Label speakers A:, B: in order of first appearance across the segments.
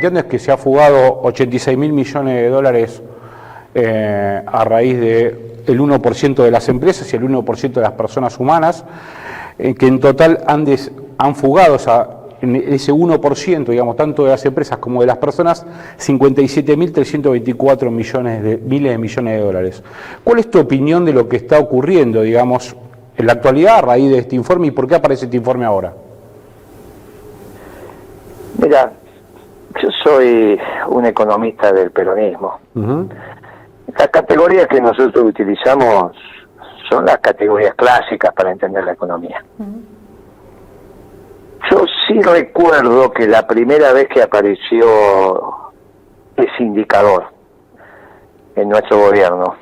A: Entiendo es que se ha fugado 86.000 millones de dólares a raíz del 1% de las empresas y el 1% de las personas humanas, que en total han fugado en ese 1%, digamos, tanto de las empresas como de las personas, 57.324 miles de millones de dólares. ¿Cuál es tu opinión de lo que está ocurriendo, digamos, en la actualidad a raíz de este informe y por qué aparece este informe ahora?
B: Mira, yo soy un economista del peronismo. Las categorías que nosotros utilizamos son las categorías clásicas para entender la economía. Yo sí recuerdo que la primera vez que apareció ese indicador en nuestro gobierno,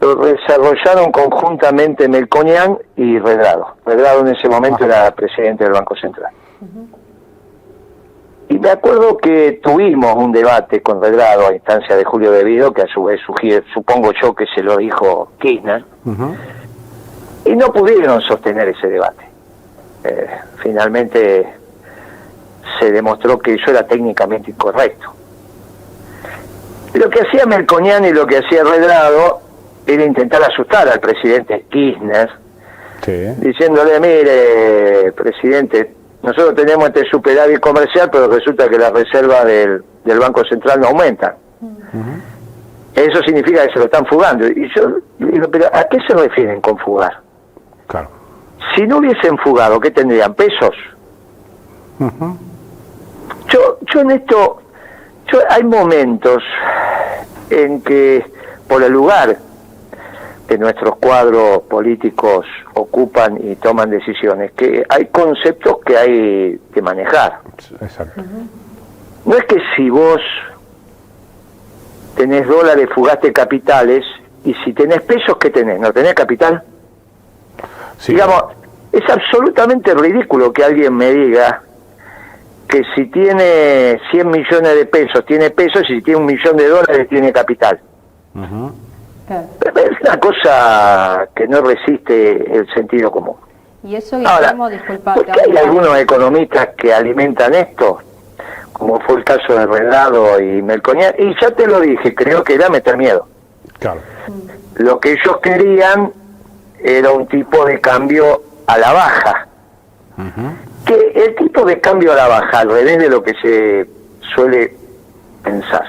B: lo desarrollaron conjuntamente Melconian y Redrado. Redrado en ese momento era presidente del Banco Central. Y me acuerdo que tuvimos un debate con Redrado a instancia de Julio De Vido, que a su vez supongo yo que se lo dijo Kirchner, y no pudieron sostener ese debate. Finalmente se demostró que eso era técnicamente incorrecto. Lo que hacía Melconian y lo que hacía Redrado era intentar asustar al presidente Kirchner, diciéndole: mire, presidente, nosotros tenemos este superávit comercial, pero resulta que las reservas del Banco Central no aumentan. Eso significa que se lo están fugando. Y yo digo, ¿pero a qué se refieren con fugar?
A: Claro.
B: Si no hubiesen fugado, ¿qué tendrían? ¿Pesos? Yo en esto, hay momentos en que, por el lugar que nuestros cuadros políticos ocupan y toman decisiones, que hay conceptos que hay que manejar.
A: Exacto.
B: No es que si vos tenés dólares fugaste capitales, y si tenés pesos, ¿qué tenés? ¿No tenés capital? Sí. Digamos, es absolutamente ridículo que alguien me diga que si tiene 100 millones de pesos, tiene pesos, y si tiene $1 millón, tiene capital. Es una cosa que no resiste el sentido común.
C: Y eso, Guillermo,
B: ahora,
C: disculpa,
B: ¿por qué hay algunos economistas que alimentan esto? Como fue el caso de Redrado y Melconian, y ya te lo dije, creo que era meter miedo.
A: Claro.
B: Lo que ellos querían era un tipo de cambio a la baja. Que el tipo de cambio a la baja, al revés de lo que se suele pensar,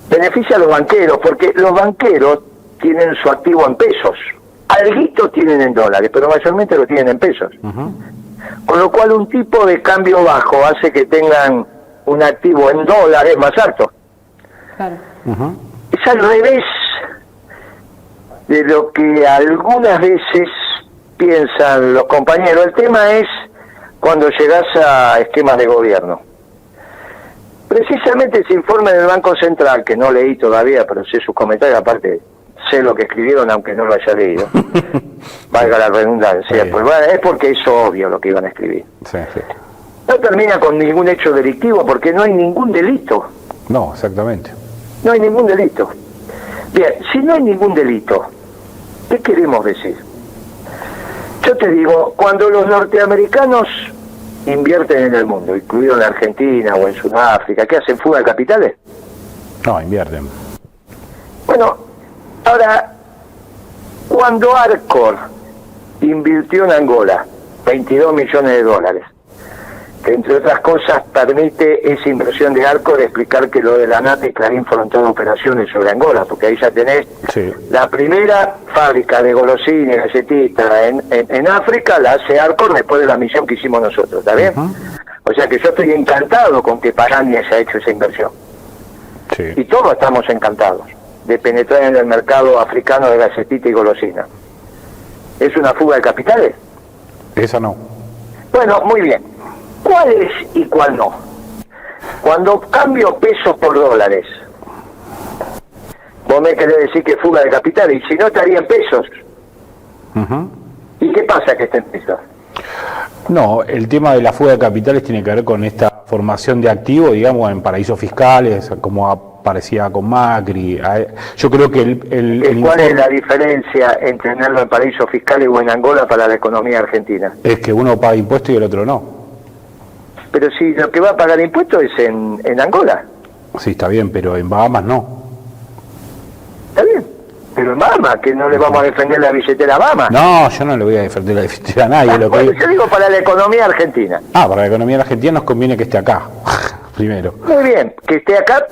B: beneficia a los banqueros, porque los banqueros tienen su activo en pesos. Alguito tienen en dólares, pero mayormente lo tienen en pesos. Con lo cual un tipo de cambio bajo hace que tengan un activo en dólares más alto.
C: Claro.
B: Es al revés de lo que algunas veces piensan los compañeros. El tema es cuando llegás a esquemas de gobierno. Precisamente ese informe del Banco Central, que no leí todavía, pero sé sus comentarios, aparte sé lo que escribieron aunque no lo haya leído, valga la redundancia, pues bueno, es porque es obvio lo que iban a escribir. No termina con ningún hecho delictivo porque no hay ningún delito.
A: No, exactamente.
B: No hay ningún delito. Bien, si no hay ningún delito, ¿qué queremos decir? Yo te digo, cuando los norteamericanos invierten en el mundo, incluido en Argentina o en Sudáfrica, ¿qué hacen? ¿Fuga de capitales?
A: No, invierten.
B: Bueno, ahora, cuando Arcor invirtió en Angola $22 millones, que entre otras cosas permite esa inversión de Arcor explicar que lo de la ANAT y Clarín fueron todas operaciones sobre Angola, porque ahí ya tenés la primera fábrica de golosinas y galletitas en África, la hace Arcor después de la misión que hicimos nosotros, ¿está bien? O sea que yo estoy encantado con que Parani haya hecho esa inversión. Y todos estamos encantados de penetrar en el mercado africano de galletita y golosina. ¿Es una fuga de capitales?
A: Esa no.
B: Bueno, muy bien. ¿Cuál es y cuál no? Cuando cambio pesos por dólares, vos me querés decir que es fuga de capitales, y si no estaría en pesos. ¿Y qué pasa que está en pesos?
A: No, el tema de la fuga de capitales tiene que ver con esta formación de activos, digamos, en paraísos fiscales, como aparecía con Macri. Yo creo que
B: ¿Cuál es la diferencia entre tenerlo en paraísos fiscales o en Angola para la economía argentina?
A: Es que uno paga impuestos y el otro no.
B: Pero si lo que va a pagar impuestos es en Angola.
A: Sí, está bien, pero en Bahamas no.
B: Está bien, pero en Bahamas, que no le vamos a defender la billetera a Bahamas.
A: No, yo no le voy a defender la billetera a nadie.
B: Bueno, yo digo para la economía argentina.
A: Para la economía argentina nos conviene que esté acá, primero.
B: Muy bien, que esté acá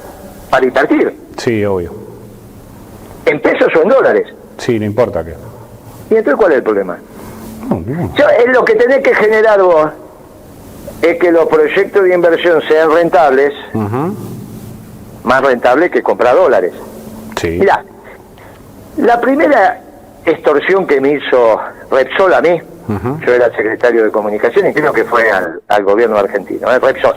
B: para invertir.
A: Sí, obvio.
B: ¿En pesos o en dólares?
A: Sí, no importa qué.
B: ¿Y entonces cuál es el problema?
A: No.
B: Es lo que tenés que generar vos, es que los proyectos de inversión sean rentables, más rentables que comprar dólares.
A: Sí.
B: Mirá, la primera extorsión que me hizo Repsol a mí, yo era secretario de comunicación y creo que fue al gobierno argentino, Repsol,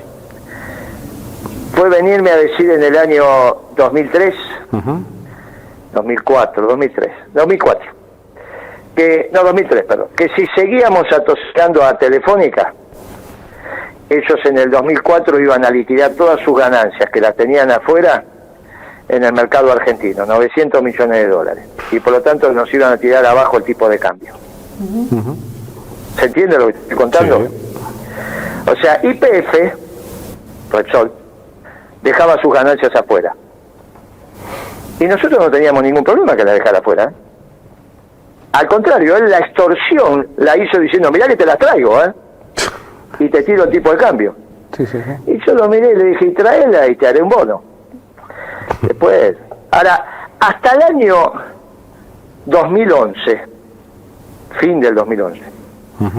B: fue venirme a decir en el año 2003, 2004, que si seguíamos atosicando a Telefónica, ellos en el 2004 iban a liquidar todas sus ganancias que las tenían afuera en el mercado argentino, 900 millones de dólares, y por lo tanto nos iban a tirar abajo el tipo de cambio. ¿Se entiende lo que estoy contando?
A: Sí.
B: O sea, YPF, Repsol, dejaba sus ganancias afuera. Y nosotros no teníamos ningún problema que la dejara afuera. Al contrario, él la extorsión la hizo diciendo, mirá que te la traigo, y te tiro el tipo de cambio.
A: Sí.
B: Y yo lo miré y le dije, tráela y te haré un bono. Después, ahora, hasta el año 2011, fin del 2011,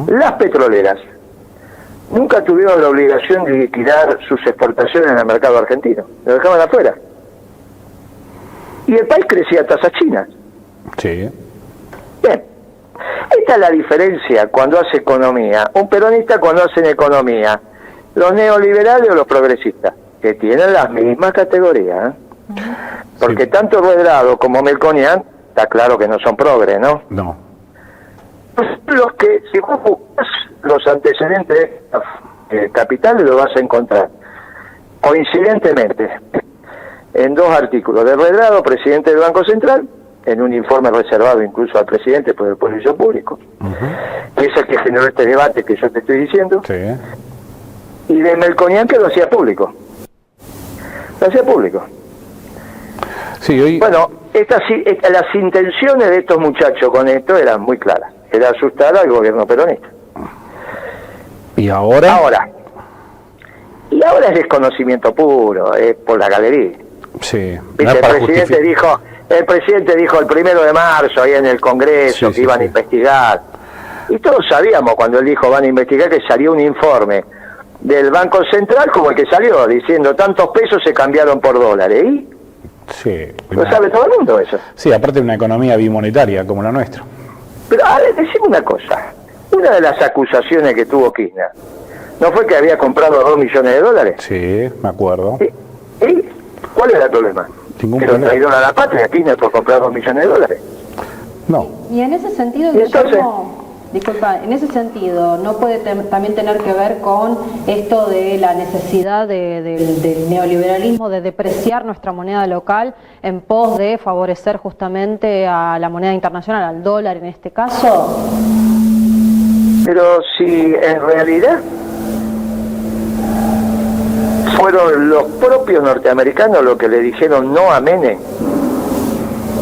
B: las petroleras nunca tuvieron la obligación de liquidar sus exportaciones en el mercado argentino. Lo dejaban afuera. Y el país crecía a tasas chinas.
A: Sí.
B: Bien. Esta es la diferencia cuando hace economía. Un peronista cuando hace economía. Los neoliberales o los progresistas, que tienen las mismas categorías. Porque tanto Redrado como Melconian, está claro que no son progres, ¿no?
A: No.
B: Pues los que, si vos buscas los antecedentes capitales, lo vas a encontrar coincidentemente en dos artículos de Redrado, presidente del Banco Central, en un informe reservado incluso al presidente por el servicio público, que es el que generó este debate que yo te estoy diciendo,
A: Sí.
B: y de Melconian, que lo hacía público. Lo hacía público.
A: Sí, hoy...
B: Bueno, las intenciones de estos muchachos con esto eran muy claras. Era asustar al gobierno peronista.
A: ¿Y ahora?
B: Y ahora es desconocimiento puro, es por la galería.
A: Sí.
B: ¿Viste?
A: No es para
B: el presidente dijo el 1 de marzo ahí en el Congreso que iban a investigar. Y todos sabíamos cuando él dijo van a investigar que salió un informe del Banco Central como el que salió, diciendo tantos pesos se cambiaron por dólares. ¿Y?
A: Sí.
B: Lo sabe todo el mundo eso.
A: Sí, aparte de una economía bimonetaria como la nuestra.
B: Pero a ver, decime una cosa. Una de las acusaciones que tuvo Kirchner, ¿no fue que había comprado 2 millones de dólares?
A: Sí, me acuerdo.
B: ¿Y cuál era el problema?
A: Ningún
B: ¿Que
A: problema.
B: lo traidor a la patria Kirchner por comprar 2 millones de dólares?
A: No.
C: Y en ese sentido,
B: ¿Y entonces?
C: Guillermo, disculpa, en ese sentido, ¿no puede también tener que ver con esto de la necesidad del neoliberalismo de depreciar nuestra moneda local en pos de favorecer justamente a la moneda internacional, al dólar en este caso?
B: Pero si en realidad fueron los propios norteamericanos los que le dijeron no a Menem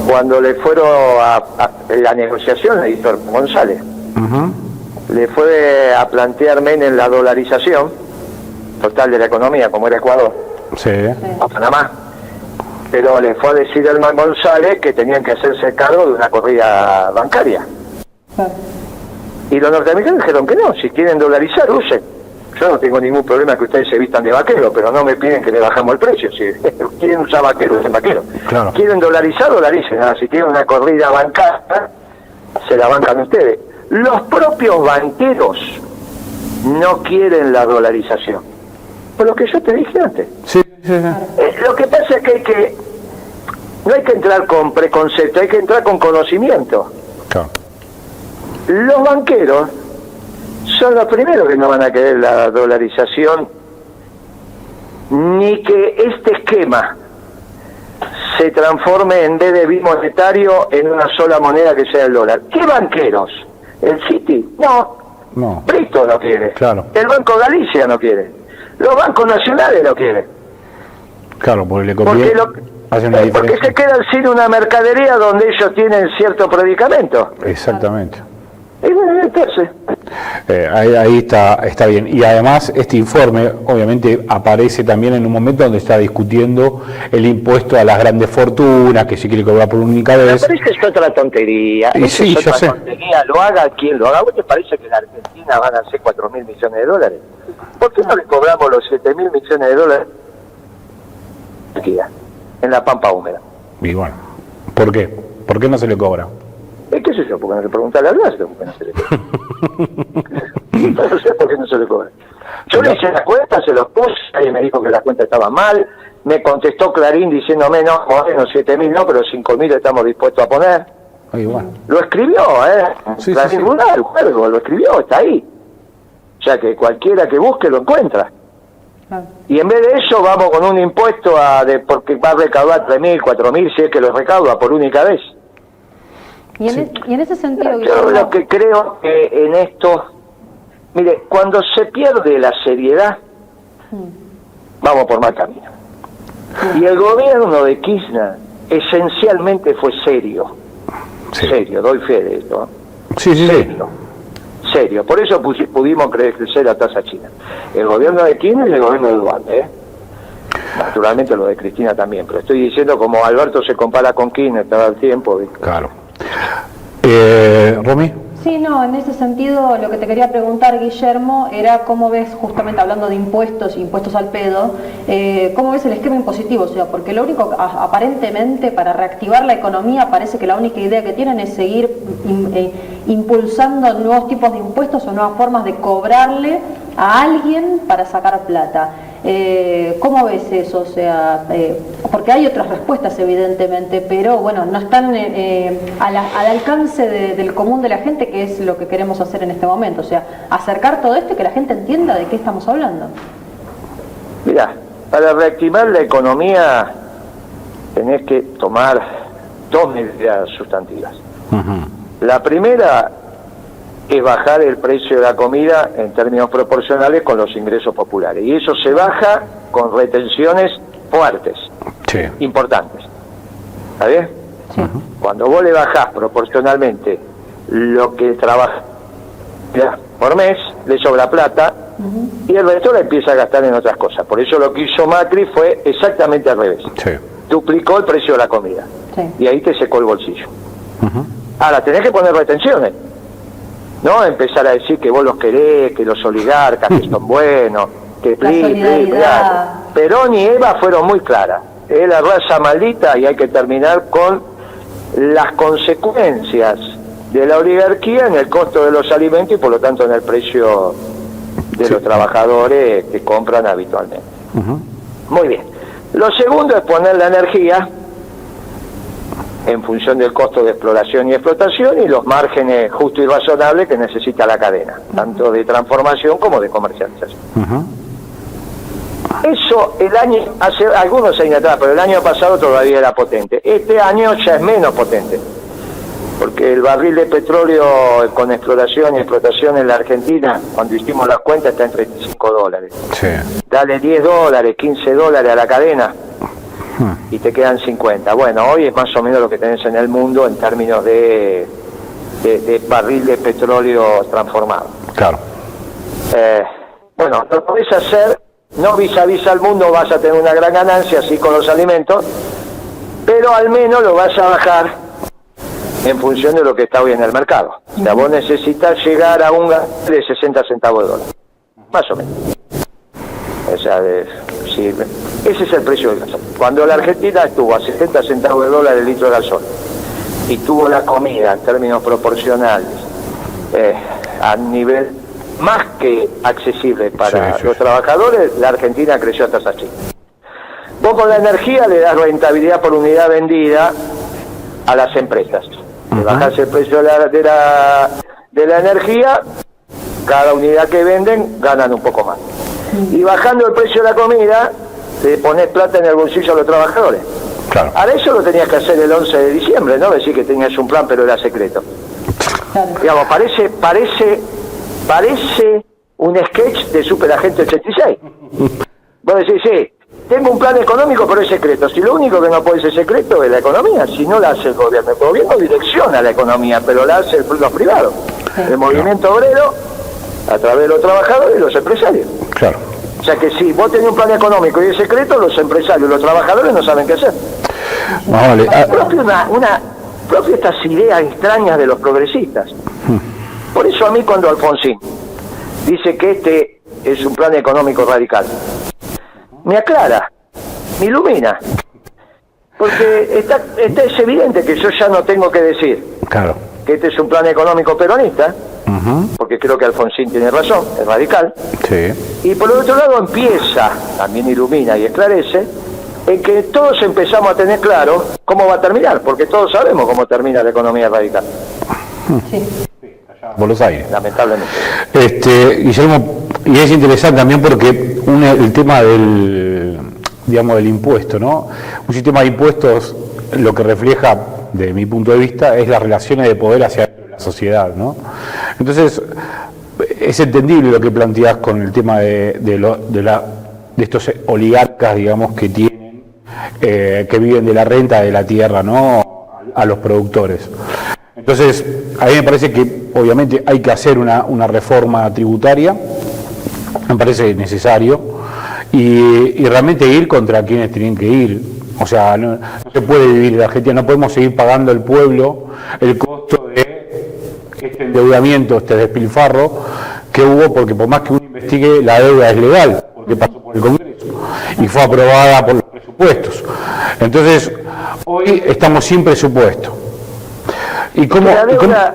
B: cuando le fueron a la negociación, le hizo González. Le fue a plantear Menem la dolarización total de la economía, como era Ecuador,
A: Sí.
B: a Panamá, pero le fue a decir a Herman González que tenían que hacerse cargo de una corrida bancaria. Y los norteamericanos dijeron que no, si quieren dolarizar, usen. Yo no tengo ningún problema que ustedes se vistan de vaquero, pero no me piden que le bajamos el precio. Si quieren usar vaquero, usen vaquero.
A: Claro.
B: Quieren dolarizar, dolaricen. Ahora, si quieren una corrida bancaria, se la bancan ustedes. Los propios banqueros no quieren la dolarización. Por lo que yo te dije antes.
A: Sí.
B: Lo que pasa es que no hay que entrar con preconcepto, hay que entrar con conocimiento.
A: Claro.
B: Los banqueros son los primeros que no van a querer la dolarización, ni que este esquema se transforme en vez de bimonetario en una sola moneda que sea el dólar. ¿Qué banqueros? ¿El Citi? No.
A: No.
B: Brito no quiere.
A: Claro.
B: El Banco Galicia no quiere. Los bancos nacionales lo quieren.
A: Claro, porque le conviene, hace una
B: porque
A: diferencia.
B: se quedan sin una mercadería donde ellos tienen cierto predicamento.
A: Exactamente.
B: Y bueno, entonces,
A: Ahí está bien. Y además este informe obviamente aparece también en un momento donde está discutiendo el impuesto a las grandes fortunas, que se quiere cobrar por única vez.
B: me parece que es otra tontería.
A: Y
B: Eso
A: sí,
B: es
A: yo
B: otra
A: sé.
B: tontería. Lo haga quien lo haga. ¿Vos te parece que en la Argentina van a hacer 4.000 millones de dólares? ¿Por qué no le cobramos los 7.000 millones de dólares en la pampa húmeda?
A: Y bueno, ¿por qué? ¿Por qué no se le cobra?
B: ¿Qué sé yo? Porque no se pregunta la verdad, porque no se le cobra. No sé por qué no se le cobra. Yo le hice la cuenta, se los puse, y me dijo que la cuenta estaba mal. Me contestó Clarín diciéndome, no, bueno, 7.000 no, pero 5.000 estamos dispuestos a poner.
A: Y bueno.
B: Lo escribió,
A: Sí,
B: Clarín
A: sí.
B: Rural, el juego, lo escribió, está ahí. O sea que cualquiera que busque lo encuentra.
C: Claro.
B: Y en vez de eso vamos con un impuesto porque va a recaudar 3.000, 4.000, si es que lo recauda por única vez.
C: Y en ese sentido,
B: Yo
C: Guillermo,
B: lo que creo que en esto, mire, cuando se pierde la seriedad, vamos por mal camino. Y el gobierno de Kirchner esencialmente fue serio.
A: Sí.
B: Serio, doy fe de esto.
A: Sí.
B: Serio. Por eso pudimos crecer la tasa china. El gobierno de Kirchner y el gobierno de Duarte, Naturalmente lo de Cristina también, pero estoy diciendo como Alberto se compara con Kirchner todo el tiempo, ¿viste?
A: Claro. ¿Romy?
C: sí, no, en ese sentido lo que te quería preguntar, Guillermo, era cómo ves, justamente hablando de impuestos al pedo, cómo ves el esquema impositivo, o sea, porque lo único, aparentemente, para reactivar la economía, parece que la única idea que tienen es seguir impulsando nuevos tipos de impuestos o nuevas formas de cobrarle a alguien para sacar plata. ¿Cómo ves eso? O sea, porque hay otras respuestas evidentemente, pero bueno, no están al alcance del común de la gente, que es lo que queremos hacer en este momento, o sea, acercar todo esto y que la gente entienda de qué estamos hablando.
B: Mirá, para reactivar la economía tenés que tomar dos medidas sustantivas. La primera es bajar el precio de la comida en términos proporcionales con los ingresos populares. Y eso se baja con retenciones fuertes,
A: Sí.
B: importantes. ¿Está bien?
C: Sí.
B: Cuando vos le bajás proporcionalmente lo que trabaja por mes, le sobra plata, y el resto la empieza a gastar en otras cosas. Por eso lo que hizo Macri fue exactamente al revés.
A: Sí.
B: Duplicó el precio de la comida.
C: Sí.
B: Y ahí te secó el bolsillo. Ahora, tenés que poner retenciones. No empezar a decir que vos los querés, que los oligarcas que son buenos, que
C: La solidaridad.
B: Perón y Eva fueron muy claras. Es la raza maldita y hay que terminar con las consecuencias de la oligarquía en el costo de los alimentos y por lo tanto en el precio de los trabajadores que compran habitualmente. Muy bien. Lo segundo es poner la energía en función del costo de exploración y explotación y los márgenes justos y razonables que necesita la cadena, tanto de transformación como de comercialización. Eso hace algunos años atrás, pero el año pasado todavía era potente. Este año ya es menos potente, porque el barril de petróleo con exploración y explotación en la Argentina, cuando hicimos las cuentas, está en $35.
A: Sí.
B: Dale $10, $15 a la cadena y te quedan 50. Bueno, hoy es más o menos lo que tenés en el mundo en términos de barril de petróleo transformado.
A: Claro.
B: Bueno, lo podés hacer, no vis a vis al mundo vas a tener una gran ganancia, así con los alimentos, pero al menos lo vas a bajar en función de lo que está hoy en el mercado. O sea, vos necesitas llegar a un gasto de 60 centavos de dólar, más o menos. O sea, sí, ese es el precio del gasol. Cuando la Argentina estuvo a 60 centavos de dólar el litro de gasol y tuvo la comida en términos proporcionales a nivel más que accesible para los trabajadores, la Argentina creció a tasas chicas. Vos con la energía le das rentabilidad por unidad vendida a las empresas. Le bajás el precio de la energía, cada unidad que venden ganan un poco más. Y bajando el precio de la comida, le pones plata en el bolsillo a los trabajadores.
A: Claro.
B: Ahora eso lo tenías que hacer el 11 de diciembre, ¿no? Decir que tenías un plan pero era secreto.
C: Claro.
B: Digamos, parece un sketch de Superagente 86. Vos decís, sí, tengo un plan económico, pero es secreto. Si lo único que no puede ser secreto es la economía, si no la hace el gobierno direcciona la economía, pero la hace los privados. El movimiento obrero, a través de los trabajadores y los empresarios.
A: Claro.
B: O sea que si vos tenés un plan económico y es secreto, los empresarios y los trabajadores no saben qué hacer.
A: Vale.
B: Propio estas ideas extrañas de los progresistas. Por eso a mí cuando Alfonsín dice que este es un plan económico radical, me aclara, me ilumina, porque es evidente que yo ya no tengo que decir que este es un plan económico peronista, porque creo que Alfonsín tiene razón, es radical, y por el otro lado empieza, también ilumina y esclarece, en que todos empezamos a tener claro cómo va a terminar, porque todos sabemos cómo termina la economía radical.
A: Buenos Aires.
B: Lamentablemente.
A: Guillermo, y es interesante también porque el tema del impuesto, ¿no? Un sistema de impuestos lo que refleja, de mi punto de vista, es las relaciones de poder hacia la sociedad, ¿no? Entonces, es entendible lo que planteás con el tema de estos oligarcas, digamos, que tienen, que viven de la renta de la tierra, ¿no? A los productores. Entonces, a mí me parece que obviamente hay que hacer una reforma tributaria, me parece necesario, y realmente ir contra quienes tienen que ir. O sea, no se puede vivir en Argentina, no podemos seguir pagando al pueblo el costo de este endeudamiento, este despilfarro que hubo, porque por más que uno investigue, la deuda es legal, porque pasó por el Congreso y fue aprobada por los presupuestos. Entonces, hoy estamos sin presupuesto.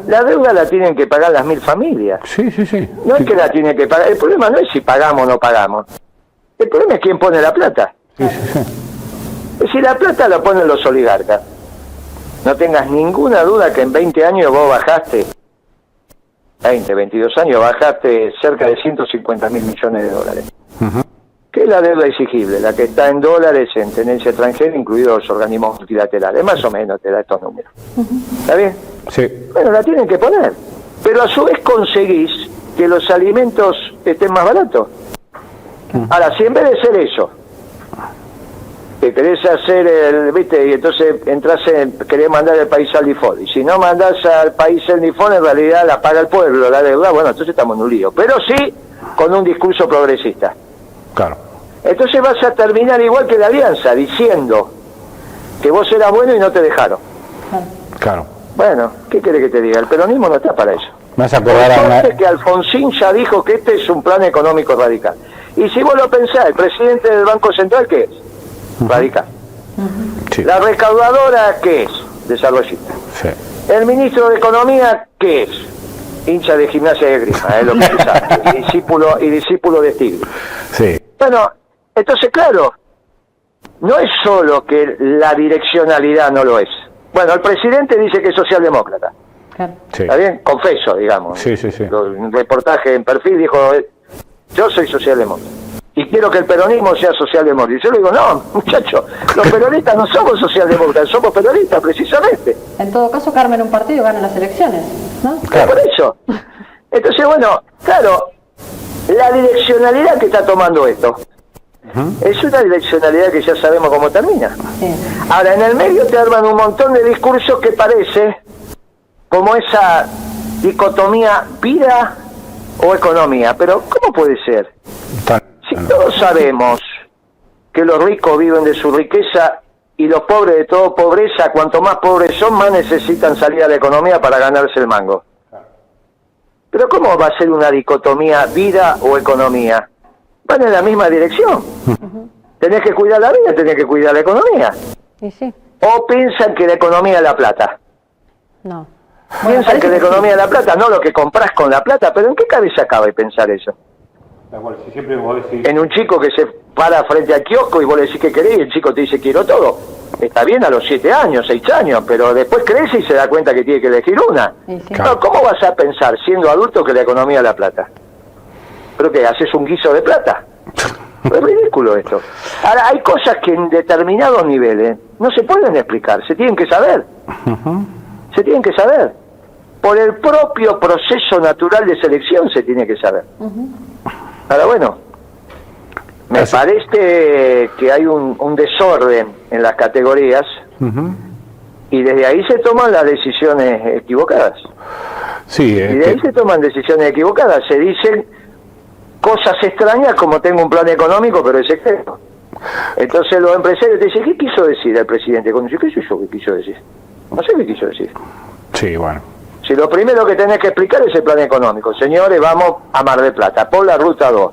B: La deuda la tienen que pagar las 1000 familias.
A: Sí.
B: No es que la tienen que pagar. El problema no es si pagamos o no pagamos. El problema es quién pone la plata. Si la plata la ponen los oligarcas, no tengas ninguna duda que en 20 años vos bajaste, 22 años, bajaste cerca de 150.000 millones de dólares. ¿Qué es la deuda exigible? La que está en dólares, en tenencia extranjera, incluidos los organismos multilaterales. Más o menos te da estos números. ¿Está bien?
A: Sí.
B: Bueno, la tienen que poner. Pero a su vez conseguís que los alimentos estén más baratos. Ahora, si en vez de ser eso, que querés hacer ¿viste? Y entonces querés mandar el país al default. Y si no mandás al país el default, en realidad la paga el pueblo, la deuda, bueno, entonces estamos en un lío. Pero sí con un discurso progresista.
A: Claro.
B: Entonces vas a terminar igual que la Alianza, diciendo que vos eras bueno y no te dejaron.
A: Claro.
B: Bueno, ¿qué querés que te diga? El peronismo no está para eso.
A: Me vas a acordar
B: que Alfonsín ya dijo que este es un plan económico radical. Y si vos lo pensás, el presidente del Banco Central, ¿qué es? Radical.
A: Sí.
B: La recaudadora, ¿qué es? Desarrollista.
A: Sí.
B: El ministro de Economía, ¿qué es? Hincha de Gimnasia de Grima, es lo que se sabe. Y discípulo de Stiglitz.
A: Sí.
B: Bueno, entonces claro, no es solo que la direccionalidad no lo es. Bueno, el presidente dice que es socialdemócrata.
A: Sí.
B: ¿Está bien? Confeso, digamos.
A: Sí.
B: Un reportaje en Perfil dijo, yo soy socialdemócrata. Y quiero que el peronismo sea socialdemócrata. Y yo le digo, no, muchachos, los peronistas no somos socialdemócratas, somos peronistas, precisamente.
C: En todo caso, que armen un partido y ganen las elecciones, ¿no?
A: Claro.
B: Por eso. Entonces, bueno, claro, la direccionalidad que está tomando esto es una direccionalidad que ya sabemos cómo termina.
C: Sí.
B: Ahora, en el medio te arman un montón de discursos que parece como esa dicotomía vida o economía. Pero, ¿cómo puede ser? Si todos sabemos que los ricos viven de su riqueza y los pobres de toda pobreza, cuanto más pobres son, más necesitan salir a la economía para ganarse el mango. Pero ¿cómo va a ser una dicotomía vida o economía? Van en la misma dirección. Tenés que cuidar la vida, tenés que cuidar la economía.
C: ¿Y sí?
B: ¿O piensan que la economía es la plata?
C: No.
B: Piensan que la economía es la plata, no lo que comprás con la plata, pero ¿en qué cabeza cabe pensar eso?
A: Si siempre vos decís...
B: En un chico que se para frente al kiosco y vos le decís que querés y el chico te dice quiero todo. Está bien a los 7 años, 6 años, pero después crece y se da cuenta que tiene que elegir una.
C: Sí.
B: No, ¿cómo vas a pensar siendo adulto que la economía es la plata? ¿Pero qué? ¿Haces un guiso de plata? Es ridículo esto. Ahora, hay cosas que en determinados niveles no se pueden explicar, se tienen que saber. Se tienen que saber. Por el propio proceso natural de selección se tiene que saber. Ahora bueno, me parece que hay un desorden en las categorías y desde ahí se toman las decisiones equivocadas.
A: Sí,
B: y de ahí se toman decisiones equivocadas, se dicen cosas extrañas como tengo un plan económico pero es secreto. Entonces los empresarios te dicen, ¿qué quiso decir el presidente? Cuando dice, ¿qué sé yo qué quiso decir? No sé qué quiso decir.
A: Sí, bueno.
B: Si lo primero que tenés que explicar es el plan económico. Señores, vamos a Mar del Plata, por la ruta 2.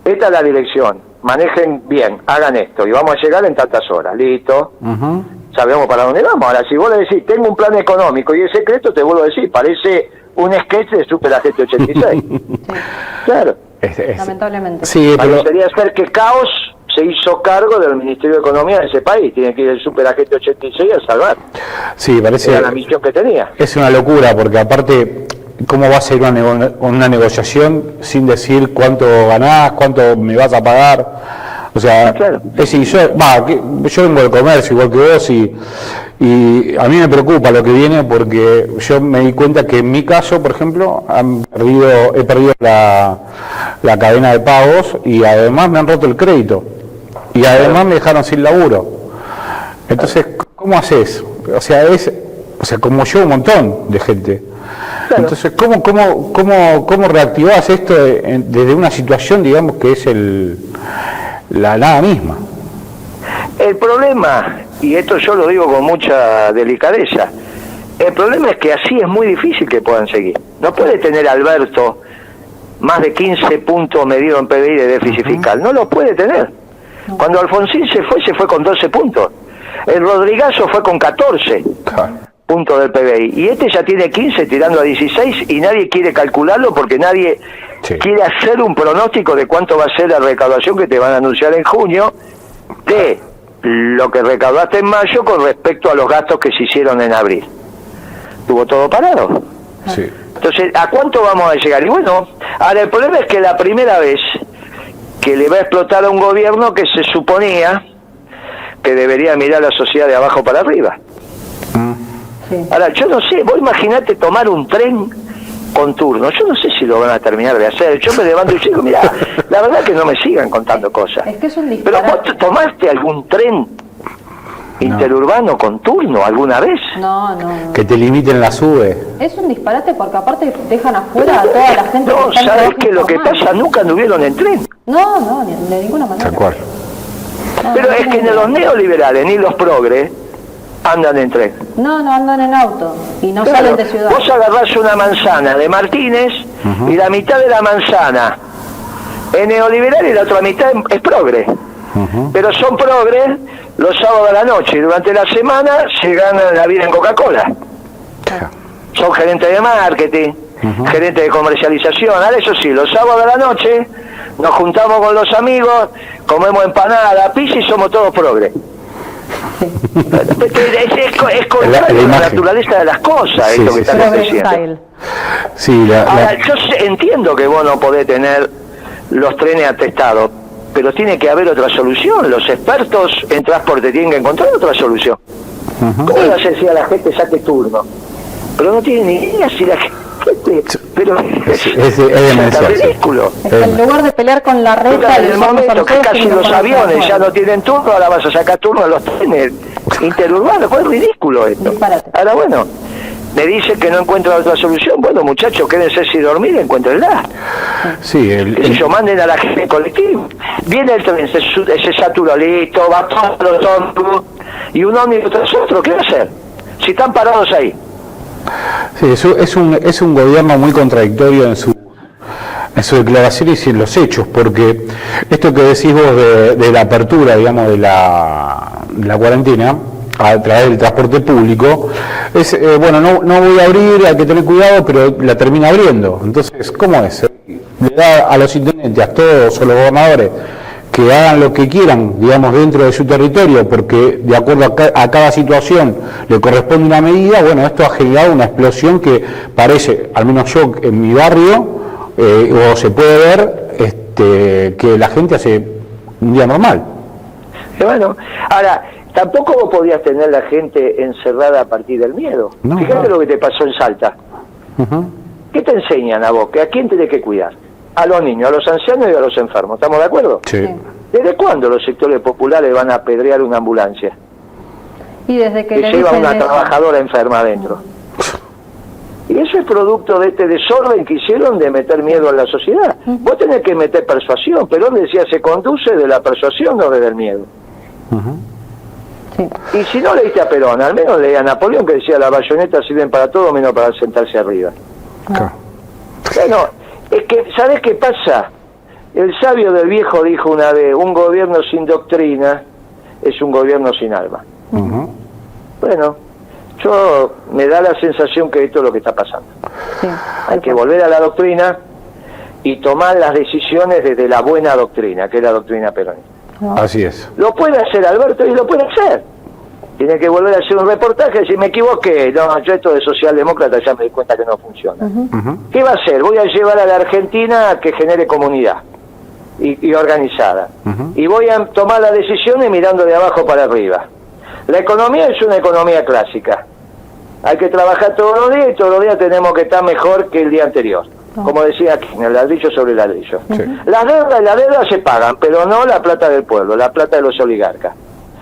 B: Esta es la dirección, manejen bien, hagan esto y vamos a llegar en tantas horas. Listo, sabemos para dónde vamos. Ahora, si vos le decís, tengo un plan económico y es secreto, te vuelvo a decir, parece un sketch de Super Agente 86. Claro.
C: Lamentablemente.
A: Sí, pero...
B: Parecería ser que Caos se hizo cargo del Ministerio de Economía de ese país. Tiene que ir el Super Agente 86 a salvar.
A: Sí, parece...
B: Era la misión que tenía.
A: Es una locura, porque aparte, ¿cómo va a ser una negociación sin decir cuánto ganás, cuánto me vas a pagar? O sea,
B: claro.
A: Yo vengo del comercio igual que vos y a mí me preocupa lo que viene porque yo me di cuenta que en mi caso, por ejemplo, he perdido la cadena de pagos y además me han roto el crédito y además me dejaron sin laburo. Entonces, ¿cómo haces? O sea, como yo un montón de gente. Claro. Entonces, ¿cómo reactivás esto desde una situación, digamos, que es la nada misma?
B: El problema, y esto yo lo digo con mucha delicadeza, el problema es que así es muy difícil que puedan seguir. No puede tener Alberto más de 15 puntos medidos en PBI de déficit fiscal, no lo puede tener. Cuando Alfonsín se fue con 12 puntos. El Rodrigazo fue con 14 puntos del PBI. Y este ya tiene 15 tirando a 16 y nadie quiere calcularlo porque nadie quiere hacer un pronóstico de cuánto va a ser la recaudación que te van a anunciar en junio de lo que recaudaste en mayo con respecto a los gastos que se hicieron en abril. Estuvo todo parado.
A: Sí.
B: Entonces, ¿a cuánto vamos a llegar? Y bueno, ahora el problema es que la primera vez que le va a explotar a un gobierno que se suponía que debería mirar a la sociedad de abajo para arriba.
C: Sí.
B: Ahora, yo no sé, vos imaginate tomar un tren con turno, yo no sé si lo van a terminar de hacer. Yo me levanto y digo, mirá, la verdad que no me sigan contando cosas.
C: Es que es un disparate.
B: Pero vos tomaste algún tren interurbano con turno alguna vez.
C: No.
A: Que te limiten la sube.
C: Es un disparate porque aparte dejan afuera a toda la gente.
B: No,
C: que está en
B: ¿sabes
C: trabajo
B: qué? Lo que
C: informal.
B: pasa, nunca anduvieron en tren.
C: No, de ninguna manera.
A: Tal cual.
C: No,
B: Pero
C: no
B: es que
C: tienen
B: ni los neoliberales ni los progres andan en tren.
C: No andan en auto y no
B: Claro,
C: salen de ciudad.
B: vos agarrás una manzana de Martínez y la mitad de la manzana es neoliberal y la otra mitad es progre. Pero son progres los sábados a la noche y durante la semana se ganan la vida en Coca-Cola. Son gerentes de marketing, gerentes de comercialización. Ahora eso sí, los sábados a la noche nos juntamos con los amigos, comemos empanada, pizza y somos todos progres. Es contrario a la naturaleza de las cosas, esto que están diciendo.
A: Sí,
B: Ahora, yo entiendo que vos no podés tener los trenes atestados, pero tiene que haber otra solución. Los expertos en transporte tienen que encontrar otra solución. ¿Cómo le hace si a la gente saque turno? Pero no tiene ni idea si la gente... Pero es ridículo.
C: Es que en lugar de pelear con la reta,
B: en el momento que casi los aviones ya no tienen turno, ahora vas a sacar turno a los trenes interurbanos. Pues es ridículo esto.
C: Disparate.
B: Ahora bueno, me dice que no encuentra otra solución. Bueno, muchachos, quédense sin dormir, encuéntrenla.
A: Sí,
B: Que si yo manden a la gente en colectivo. Viene el tren, se satura, listo, va todo, y un ómnibus tras otro, ¿qué va a hacer? Si están parados ahí.
A: Sí, es un gobierno muy contradictorio en sus declaraciones y en los hechos, porque esto que decís vos de la apertura, digamos, de la cuarentena a través del transporte público, es, bueno, no voy a abrir, hay que tener cuidado, pero la termina abriendo. Entonces, ¿cómo es? Le da a los intendentes, a todos, a los gobernadores, que hagan lo que quieran, digamos, dentro de su territorio, porque de acuerdo a cada situación le corresponde una medida. Bueno, esto ha generado una explosión que parece, al menos yo en mi barrio, o se puede ver que la gente hace un día normal.
B: Y bueno, ahora, tampoco vos podías tener la gente encerrada a partir del miedo. Fíjate lo que te pasó en Salta. ¿Qué te enseñan a vos? ¿Que a quién tenés que cuidar? a los niños, a los ancianos y a los enfermos. ¿Estamos de acuerdo?
A: Sí.
C: Sí.
B: ¿Desde cuándo los sectores populares van a apedrear una ambulancia
C: Y desde que
B: que
C: le
B: lleva
C: dicen
B: una
C: eso,
B: trabajadora enferma adentro? Y eso es producto de este desorden que hicieron de meter miedo a la sociedad. Vos tenés que meter persuasión, pero decía, se conduce de la persuasión, no desde el miedo.
C: sí.
B: Y si no leíste a Perón, al menos leí a Napoleón, que decía, las bayonetas sirven para todo menos para sentarse arriba.
A: Claro.
B: Bueno, es que, ¿sabés qué pasa? El sabio del viejo dijo una vez, un gobierno sin doctrina es un gobierno sin alma.
A: Ujú.
B: Bueno, yo me da la sensación que esto es lo que está pasando.
C: Sí.
B: Hay que volver a la doctrina y tomar las decisiones desde la buena doctrina, que es la doctrina peronista.
A: Así es.
B: Lo puede hacer Alberto y lo puede hacer. Tiene que volver a hacer un reportaje y decir, me equivoqué, no, yo esto de socialdemócrata ya me di cuenta que no funciona.
A: Ujú.
B: ¿Qué va a hacer? Voy a llevar a la Argentina a que genere comunidad y organizada.
A: Ujú.
B: Y voy a tomar las decisiones mirando de abajo para arriba. La economía es una economía clásica. Hay que trabajar todos los días y todos los días tenemos que estar mejor que el día anterior. Como decía aquí, en el ladrillo sobre el ladrillo.
A: Sí.
B: Las deudas se pagan, pero no la plata del pueblo, la plata de los oligarcas.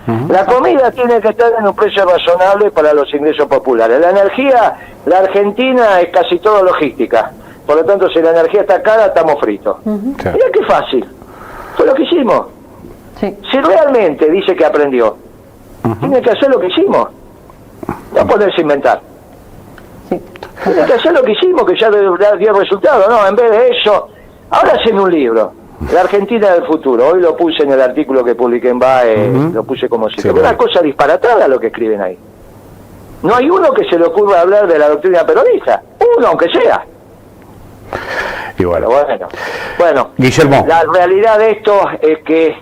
A: Ujú.
B: La comida tiene que estar en un precio razonable para los ingresos populares. La energía, la Argentina es casi todo logística. Por lo tanto, si la energía está cara, estamos fritos.
A: Sí.
B: Mira qué fácil. Fue lo que hicimos.
C: Sí.
B: Si realmente dice que aprendió, tiene que hacer lo que hicimos. No ponerse a inventar.
C: Sí.
B: Tiene que hacer lo que hicimos, que ya dio resultado. No, en vez de eso, ahora hacen un libro. La Argentina del futuro. Hoy lo puse en el artículo que publiqué en BAE, lo puse como si
A: Sí,
B: fuera una
A: bueno.
B: cosa disparatada lo que escriben ahí. No hay uno que se le ocurra hablar de la doctrina peronista. Uno, aunque sea.
A: Y bueno.
B: Pero bueno,
A: Guillermo.
B: la realidad de esto es que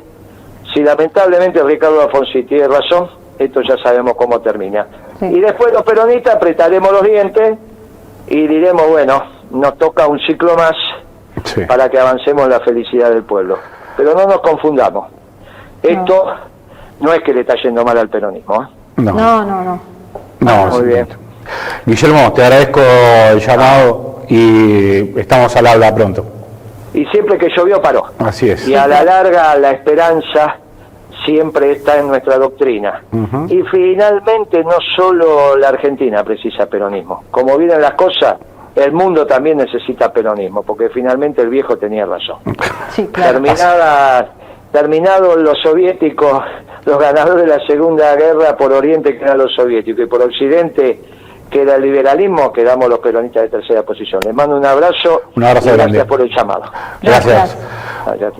B: si lamentablemente Ricardo Alfonsín tiene razón, esto ya sabemos cómo termina.
C: Sí.
B: Y después los peronistas apretaremos los dientes y diremos, bueno, nos toca un ciclo más
A: Sí.
B: para que avancemos en la felicidad del pueblo. Pero no nos confundamos. Esto no es que le está yendo mal al peronismo, ¿eh?
A: No.
C: No, no, no.
A: No,
B: Muy
A: sí.
B: bien.
A: Guillermo, te agradezco el llamado y estamos al habla pronto.
B: Y siempre que llovió paró.
A: Así es.
B: Y a la larga la esperanza siempre está en nuestra doctrina.
A: Ujú.
B: Y finalmente no solo la Argentina precisa peronismo. Como vienen las cosas, el mundo también necesita peronismo, porque finalmente el viejo tenía razón.
C: Sí, claro.
B: Terminados los soviéticos, los ganadores de la Segunda Guerra, por Oriente quedan los soviéticos y por Occidente queda el liberalismo, quedamos los peronistas de tercera posición. Les mando un abrazo,
A: Un abrazo
B: y
A: grande.
B: gracias por el llamado.
A: Gracias.
B: Gracias.